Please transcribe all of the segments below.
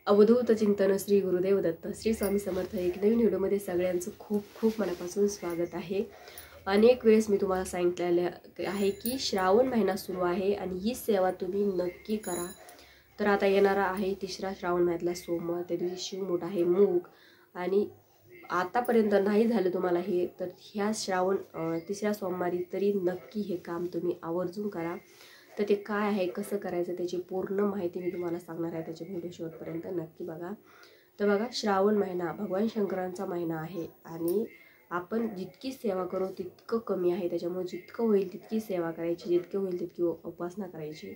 अवधूत चिंतन श्री गुरुदेव दत्त श्री स्वामी समर्थ एक नवीन व्हिडिओमध्ये सगळ्यांचं खूप खूप मनापासून स्वागत आहे। अनेक वेळेस मी तुम्हाला सांगितलेलं आहे की श्रावण महिना सुरू आहे आणि ही सेवा तुम्ही नक्की करा। तर आता येणारा आहे तिसरा श्रावण महिन्यातला सोमवार, त्या दिवशी शिवमूठ आहे, मूग, आणि आतापर्यंत नाही झालं तुम्हाला हे, तर ह्या श्रावण तिसऱ्या सोमवारी तरी नक्की हे काम तुम्ही आवर्जून करा। तर ते काय आहे, कसं करायचं, त्याची पूर्ण माहिती मी तुम्हाला सांगणार आहे, त्याचे व्हिडिओ शेवटपर्यंत नक्की बघा। तर बघा, श्रावण महिना भगवान शंकरांचा महिना आहे आणि आपण जितकी सेवा करू तितकं कमी आहे। त्याच्यामुळे जितकं होईल तितकी सेवा करायची, जितकं होईल तितकी उपासना करायची।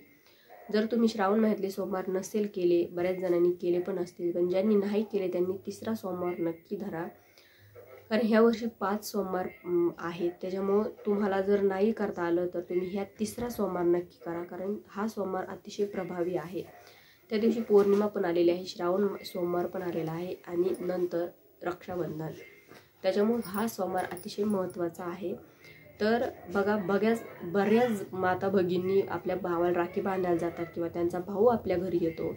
जर तुम्ही श्रावण महिन्यातले सोमवार नसेल केले, बऱ्याच जणांनी केले पण असतील, पण ज्यांनी नाही केले त्यांनी तिसरा सोमवार नक्की धरा, कारण ह्या वर्षी 5 सोमवार आहेत। त्याच्यामुळे तुम्हाला जर नाही करता आलं तर तुम्ही ह्या तिसरा सोमवार नक्की करा, कारण हा सोमवार अतिशय प्रभावी आहे। त्या दिवशी पौर्णिमा पण आलेली आहे, श्रावण सोमवार पण आलेला आहे आणि नंतर रक्षाबंधन, त्याच्यामुळे हा सोमवार अतिशय महत्त्वाचा आहे। तर बघा, बऱ्याच माता भगिनी आपल्या भावाला राखी बांधायला जातात किंवा त्यांचा भाऊ आपल्या घरी येतो,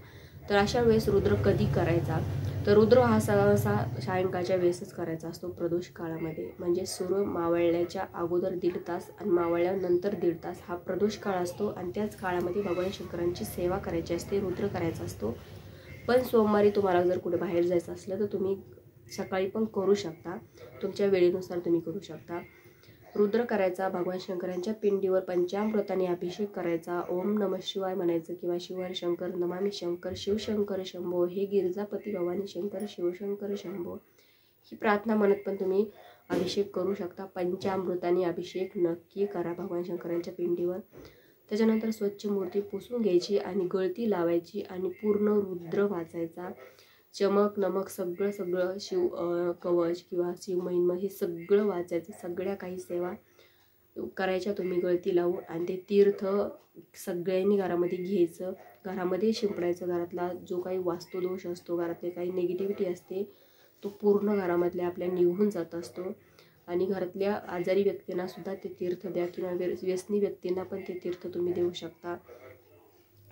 तर अशा वेळेस रुद्र कधी करायचा, तर रुद्र हा सहसा सायंकाळच्या वेळेसच करायचा असतो, प्रदोष काळामध्ये। म्हणजे सूर्य मावळल्याच्या अगोदर 1.5 तास आणि मावळल्यानंतर 1.5 तास हा प्रदोष काळ असतो आणि त्याच काळामध्ये भगवान शंकरांची सेवा करायची असते, रुद्र करायचा असतो। पण सोमवारी तुम्हाला जर कुठे बाहेर जायचं असलं तर तुम्ही सकाळी पण करू शकता, तुमच्या वेळेनुसार तुम्ही करू शकता। रुद्र करायचा, भगवान शंकरांच्या पिंडीवर पंचामृताने अभिषेक करायचा, ओम नमः शिवाय म्हणायचं किंवा शिवहर शंकर नमामि शंकर शिवशंकर शंभो, हे गिरिजापती भवानी शंकर शिवशंकर शंभो, ही प्रार्थना म्हणत पण तुम्ही अभिषेक करू शकता। पंचामृताने अभिषेक नक्की करा भगवान शंकरांच्या पिंडीवर। त्याच्यानंतर स्वच्छ मूर्ती पुसून घ्यायची आणि गळती लावायची आणि पूर्ण रुद्र वाचायचा, चमक नमक सगळं सगळं शिव कवच किंवा शिव महिमा हे सगळं वाचायचं, सगळ्या काही सेवा करायच्या तुम्ही गळती लावून। आणि ते तीर्थ सगळ्यांनी घरामध्ये घ्यायचं, घरामध्ये शिंपडायचं। घरातला जो काही वास्तुदोष असतो, घरातले काही निगेटिव्हिटी असते, तो पूर्ण घरामधल्या आपल्या निघून जात असतो। आणि घरातल्या आजारी व्यक्तींना सुद्धा ते तीर्थ द्या किंवा व्यसनी व्यक्तींना पण ते तीर्थ तुम्ही देऊ शकता।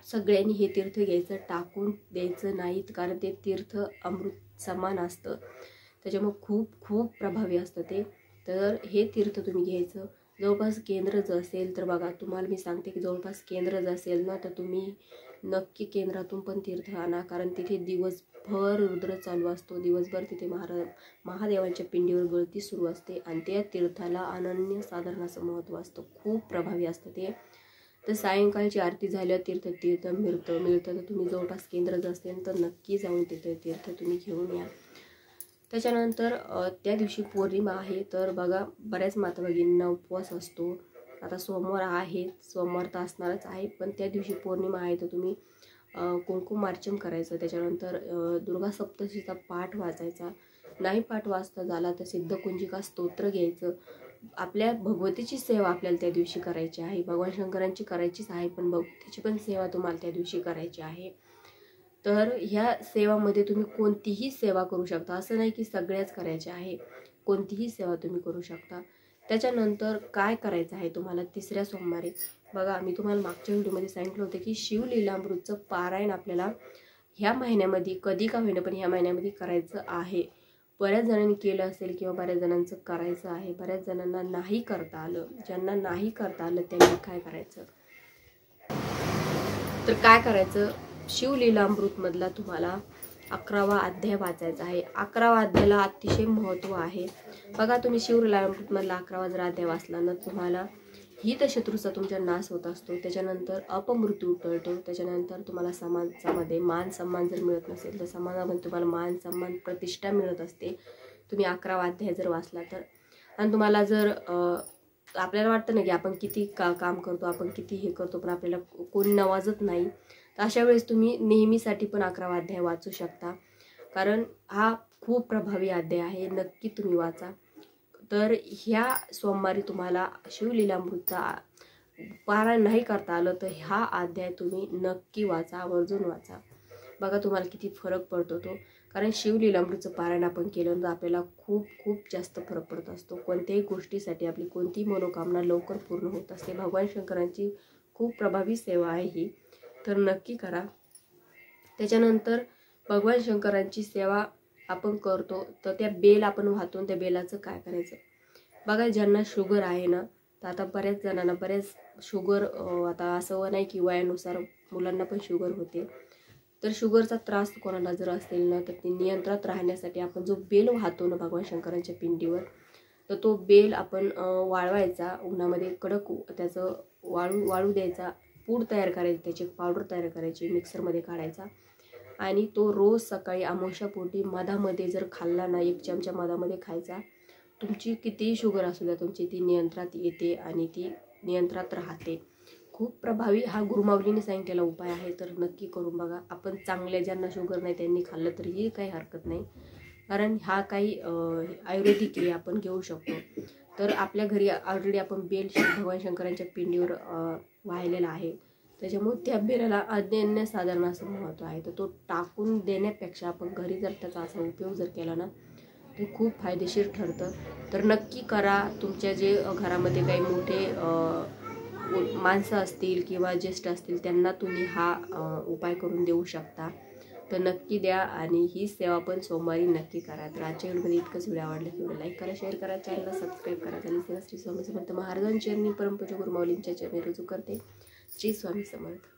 सगळ्यांनी हे तीर्थ घ्यायचं, टाकून द्यायचं नाहीत, कारण ते तीर्थ अमृत समान असतं, त्याच्यामुळे खूप खूप प्रभावी असतं ते। तर हे तीर्थ तुम्ही घ्यायचं। जवळपास केंद्र जर असेल तर बघा, तुम्हाला मी सांगते की जवळपास केंद्र जर असेल ना, तर तुम्ही नक्की केंद्रातून पण तीर्थ आणा, कारण तिथे दिवसभर रुद्र चालू असतो, दिवसभर तिथे महादेवांच्या पिंडीवर गळती सुरू असते आणि त्या तीर्थाला अनन्यसाधारण असं महत्त्व असतं, खूप प्रभावी असतं ते। तर सायंकाळची आरती झाल्यावर तीर्थ मिळतं, तर तुम्ही जवळपास केंद्र जर असेल तर नक्की जाऊन तिथे तीर्थ तुम्ही घेऊन या। त्याच्यानंतर त्या दिवशी पौर्णिमा आहे, तर बघा बऱ्याच माता भगिनींना उपवास असतो। आता सोमवार आहे, सोमवार तर असणारच आहे, पण त्या दिवशी पौर्णिमा आहे, तर तुम्ही कुंकुमार्चन करायचं। त्याच्यानंतर दुर्गा सप्तशतीचा पाठ वाचायचा, नाही पाठ वाचता झाला तर सिद्धकुंजिका स्तोत्र घ्यायचं। आपल्या भगवतीची सेवा आपल्याला त्या दिवशी करायची आहे, भगवान शंकरांची करायचीच आहे, पण भगवतीची पण सेवा तुम्हाला त्या दिवशी करायची आहे। तर ह्या सेवामध्ये तुम्ही कोणतीही सेवा करू शकता, असं नाही की सगळ्याच करायच्या आहे, कोणतीही सेवा तुम्ही करू शकता। त्याच्यानंतर काय करायचं आहे तुम्हाला तिसऱ्या सोमवारी, बघा मी तुम्हाला मागच्या व्हिडिओमध्ये सांगितलं होतं की शिवलीलामृतचं पारायण आपल्याला ह्या महिन्यामध्ये कधी का होईना पण ह्या महिन्यामध्ये करायचं आहे। बऱ्याच जणांनी केलं असेल किंवा बऱ्याच जणांचं करायचं आहे, बऱ्याच जणांना नाही करता आलं। ज्यांना नाही करता आलं त्यांनी काय करायचं, तर काय करायचं, शिवलीलामृत मधला तुम्हाला 11वा अध्याय वाचायचा आहे। 11वा अध्यायाला अतिशय महत्त्व आहे। बघा, तुम्ही शिवलीलामृत मधला 11वा जर अध्याय वाचला ना, तुम्हाला हितशत्रूचा तुमचा नाश होत असतो, त्याच्यानंतर अपमृत्यू टळतो, त्याच्यानंतर तुम्हाला समाजामध्ये मान सन्मान जर मिळत नसेल तर समाजामध्ये तुम्हाला मान सन्मान प्रतिष्ठा मिळत असते, तुम्ही 11वा अध्याय जर वाचला तर। आणि तुम्हाला जर आपल्याला वाटतं ना की आपण किती काम करतो, आपण किती हे करतो, पण आपल्याला कोणी नवाजत नाही, तर अशा वेळेस तुम्ही नेहमीसाठी पण 11वा अध्याय वाचू शकता, कारण हा खूप प्रभावी अध्याय आहे, नक्की तुम्ही वाचा। तर ह्या सोमवारी तुम्हाला शिवलीलामृतचा पारायण नाही करता आलं तर हा अध्याय तुम्ही नक्की वाचा, आवर्जून वाचा। बघा तुम्हाला किती फरक पडतो तो, कारण शिवलीलामृतचं पारायण आपण केलं तर आपल्याला खूप खूप जास्त फरक पडत असतो। कोणत्याही गोष्टीसाठी आपली कोणतीही मनोकामना लवकर पूर्ण होत असते। भगवान शंकरांची खूप प्रभावी सेवा आहे ही, तर नक्की करा। त्याच्यानंतर भगवान शंकरांची सेवा आपण करतो, तर त्या बेल आपण वाहतो, त्या बेलाचं काय करायचं बघा. ज्यांना शुगर आहे ना, तर आता बऱ्याच जणांना बऱ्याच शुगर, आता असं नाही की वयानुसार मुलांना पण शुगर होते, तर शुगरचा त्रास कोणाला जर असेल ना, तर ते नियंत्रणात राहण्यासाठी आपण जो बेल वाहतो ना भगवान शंकरांच्या पिंडीवर, तर तो बेल आपण वाळवायचा उन्हामध्ये, कडक त्याचं वाळू द्यायचा, पूड तयार करायची, त्याची पावडर तयार करायची, मिक्सरमध्ये काढायचा आणि तो रोज सकाळी अमावस्यापोटी मधामध्ये जर खाल्ला ना, 1 चमचा मधामध्ये खायचा. तुमची कितीही शुगर असू द्या, तुमची ती नियंत्रणात येते आणि ती नियंत्रणात राहते. खूप प्रभावी हा गुरुमाऊलीने सांगितलेला उपाय आहे, तर नक्की करून बघा. आपण चांगल्या ज्यांना शुगर नाही त्यांनी खाल्लं तरीही काही हरकत नाही, कारण हा काही आयुर्वेदिक आहे, आपण घेऊ शकतो. तर आपल्या घरी ऑलरेडी आपण बेल भगवान शंकरांच्या पिंडीवर वाहिलेला आहे, त्याच्यामुळे त्या बेलाला अनन्यसाधारण असं महत्त्व आहे. तर तो टाकून देण्यापेक्षा आपण घरी जर त्याचा असा उपयोग जर केला ना, ते खूप फायदेशीर ठरतं. तर नक्की करा. तुमच्या जे घरामध्ये काही मोठे माणसं असतील किंवा ज्येष्ठ असतील, त्यांना तुम्ही हा उपाय करून देऊ शकता. तर नक्की द्या आणि ही सेवा पण सोमवारी नक्की करा. तर आजच्या व्हिडिओमध्ये इतकंच. व्हिडिओ आवडला व्हिडिओ लाईक करा, शेअर करा, चॅनलला सबस्क्राईब करा. झाली सेवा श्री स्वामी समर्थ महाराजांची चरणी, परमपूज्य गुरुमाऊलींच्या चरणी रुजू करते. श्री स्वामी समर्थ.